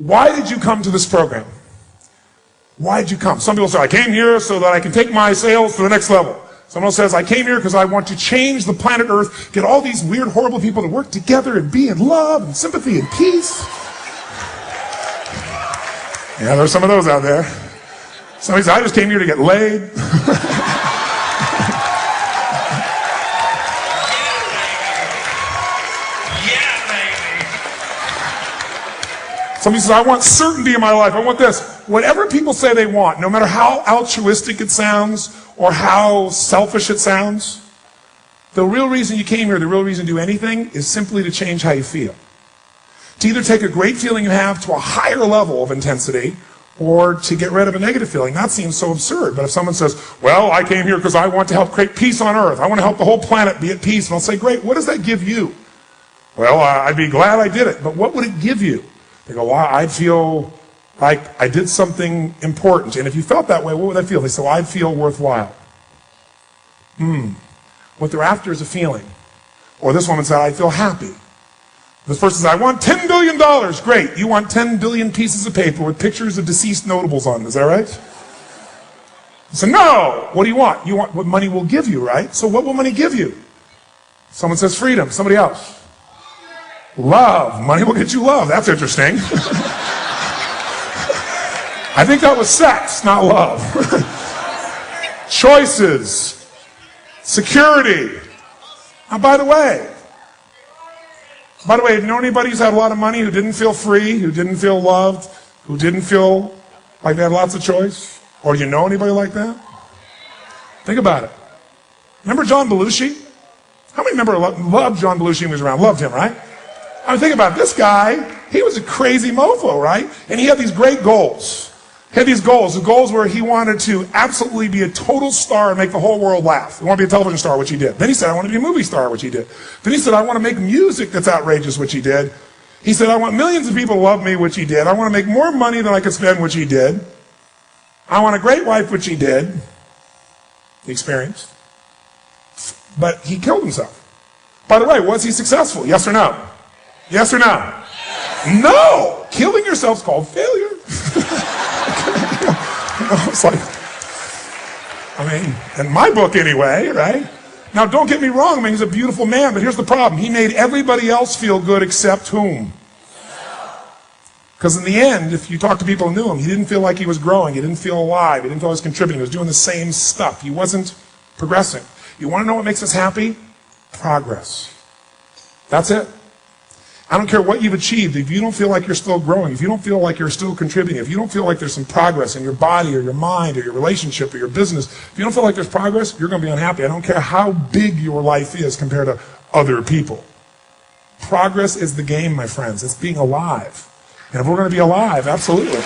Why did you come to this program? Why did you come? Some people say, I came here so that I can take my sales to the next level. Someone else says, I came here because I want to change the planet Earth, get all these weird, horrible people to work together and be in love and sympathy and peace. Yeah, there's some of those out there. Somebody says, I just came here to get laid. Somebody says, I want certainty in my life. I want this. Whatever people say they want, no matter how altruistic it sounds or how selfish it sounds, the real reason you came here, the real reason to do anything is simply to change how you feel. To either take a great feeling you have to a higher level of intensity or to get rid of a negative feeling. That seems so absurd. But if someone says, well, I came here because I want to help create peace on earth. I want to help the whole planet be at peace. And I'll say, great, what does that give you? Well, I'd be glad I did it. But what would it give you? They go, well, I'd feel like I did something important. And if you felt that way, what would that feel? They say, well, I'd feel worthwhile. What they're after is a feeling. Or this woman said, I feel happy. This person says, I want $10 billion. Great. You want 10 billion pieces of paper with pictures of deceased notables on them. Is that right? I said, no. What do you want? You want what money will give you, right? So what will money give you? Someone says freedom. Somebody else. Love. Money will get you love. That's interesting. I think that was sex, not love. Choices. Security. By the way, have you known anybody who's had a lot of money who didn't feel free, who didn't feel loved, who didn't feel like they had lots of choice? Or do you know anybody like that? Think about it. Remember John Belushi? How many remember loved John Belushi when he was around? Loved him, right? I mean, think about it. This guy, he was a crazy mofo, right? And he had these great goals. He had these goals. The goals were he wanted to absolutely be a total star and make the whole world laugh. He wanted to be a television star, which he did. Then he said, I want to be a movie star, which he did. Then he said, I want to make music that's outrageous, which he did. He said, I want millions of people to love me, which he did. I want to make more money than I could spend, which he did. I want a great wife, which he did. He experienced. But he killed himself. By the way, was he successful? Yes or no? Yes or no? Yes. No! Killing yourself is called failure. It's like, in my book anyway, right? Now, don't get me wrong, he's a beautiful man, but here's the problem. He made everybody else feel good except whom? Because in the end, if you talk to people who knew him, he didn't feel like he was growing. He didn't feel alive. He didn't feel he was contributing. He was doing the same stuff. He wasn't progressing. You want to know what makes us happy? Progress. That's it. I don't care what you've achieved. If you don't feel like you're still growing, if you don't feel like you're still contributing, if you don't feel like there's some progress in your body or your mind or your relationship or your business, if you don't feel like there's progress, you're going to be unhappy. I don't care how big your life is compared to other people. Progress is the game, my friends. It's being alive. And if we're going to be alive, absolutely.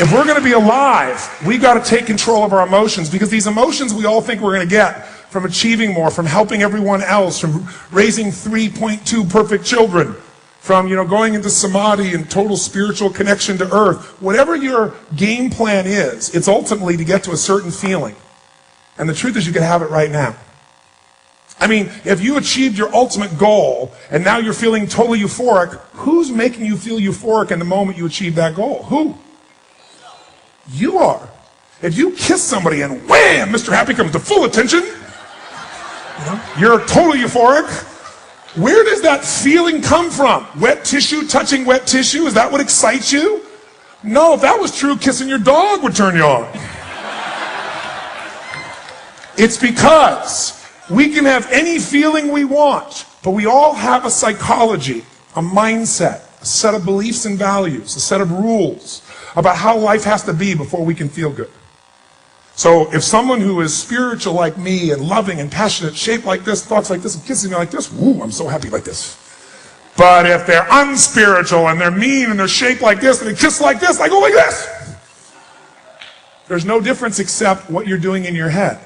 If we're going to be alive, we've got to take control of our emotions, because these emotions we all think we're going to get from achieving more, from helping everyone else, from raising 3.2 perfect children, from going into samadhi and total spiritual connection to earth. Whatever your game plan is, it's ultimately to get to a certain feeling. And the truth is you can have it right now. If you achieved your ultimate goal and now you're feeling totally euphoric, who's making you feel euphoric in the moment you achieve that goal? Who? You are. If you kiss somebody and wham, Mr. Happy comes to full attention, you're totally euphoric. Where does that feeling come from? Wet tissue, touching wet tissue? Is that what excites you? No, if that was true, kissing your dog would turn you on. It's because we can have any feeling we want, but we all have a psychology, a mindset, a set of beliefs and values, a set of rules about how life has to be before we can feel good. So if someone who is spiritual like me and loving and passionate, shaped like this, thoughts like this, and kisses me like this, woo, I'm so happy like this. But if they're unspiritual and they're mean and they're shaped like this and they kiss like this, I go like this. There's no difference except what you're doing in your head.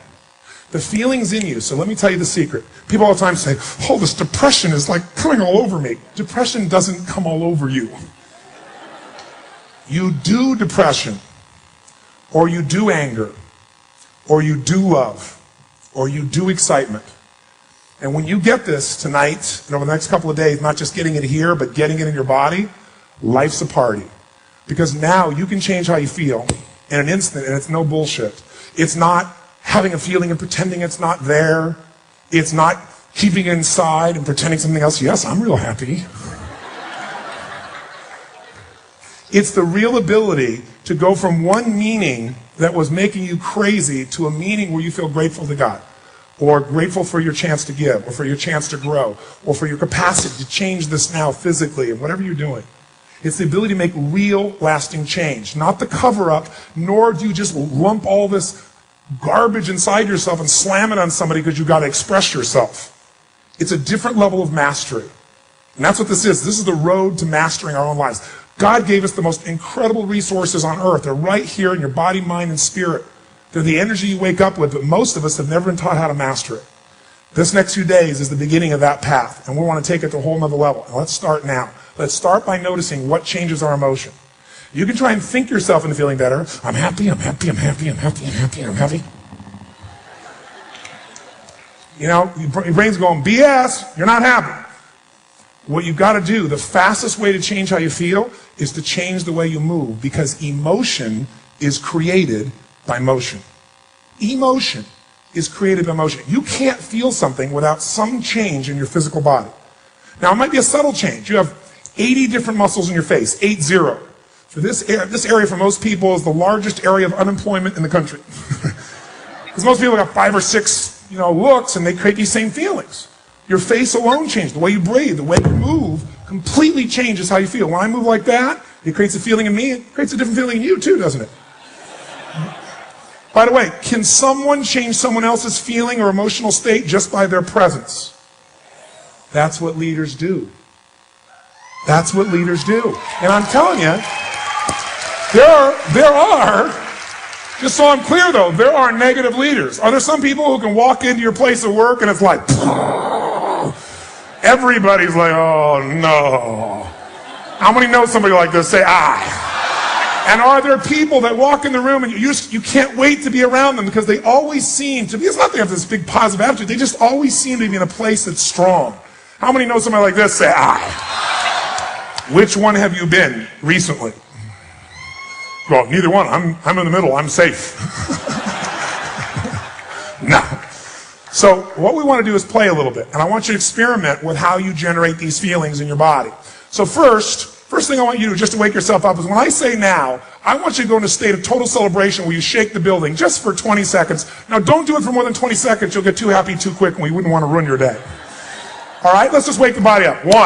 The feeling's in you. So let me tell you the secret. People all the time say, oh, this depression is like coming all over me. Depression doesn't come all over you. You do depression, or you do anger, or you do love, or you do excitement. And when you get this tonight and over the next couple of days, not just getting it here, but getting it in your body, life's a party. Because now you can change how you feel in an instant, and it's no bullshit. It's not having a feeling and pretending it's not there. It's not keeping it inside and pretending something else. Yes, I'm real happy. It's the real ability to go from one meaning that was making you crazy to a meaning where you feel grateful to God, or grateful for your chance to give, or for your chance to grow, or for your capacity to change this now physically and whatever you're doing. It's the ability to make real, lasting change, not the cover-up, nor do you just lump all this garbage inside yourself and slam it on somebody because you've got to express yourself. It's a different level of mastery. And that's what this is. This is the road to mastering our own lives. God gave us the most incredible resources on earth. They're right here in your body, mind, and spirit. They're the energy you wake up with, but most of us have never been taught how to master it. This next few days is the beginning of that path, and we want to take it to a whole nother level. And let's start now. Let's start by noticing what changes our emotion. You can try and think yourself into feeling better. I'm happy, I'm happy, I'm happy, I'm happy, I'm happy, I'm happy. You know, your brain's going, BS, you're not happy. What you've got to do, the fastest way to change how you feel is to change the way you move, because emotion is created by motion. Emotion is created by motion. You can't feel something without some change in your physical body. Now, it might be a subtle change. You have 80 different muscles in your face, 80. For this area for most people is the largest area of unemployment in the country. Because most people got 5 or 6, looks, and they create these same feelings. Your face alone changes. The way you breathe, the way you move, completely changes how you feel. When I move like that, it creates a feeling in me. It creates a different feeling in you too, doesn't it? By the way, can someone change someone else's feeling or emotional state just by their presence? That's what leaders do. That's what leaders do. And I'm telling you, there are, just so I'm clear though, there are negative leaders. Are there some people who can walk into your place of work and it's like, everybody's like, oh no. How many know somebody like this? Say, I. And are there people that walk in the room and you can't wait to be around them because they always seem to be, it's not they have this big positive attitude, they just always seem to be in a place that's strong. How many know somebody like this? Say, I. Which one have you been recently? Well, neither one. I'm in the middle. I'm safe. No. So what we want to do is play a little bit. And I want you to experiment with how you generate these feelings in your body. So first thing I want you to do just to wake yourself up is when I say now, I want you to go in a state of total celebration where you shake the building just for 20 seconds. Now don't do it for more than 20 seconds. You'll get too happy too quick and we wouldn't want to ruin your day. All right, let's just wake the body up. 1, 2, 3,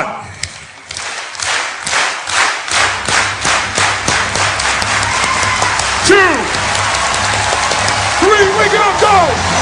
wake it up, go!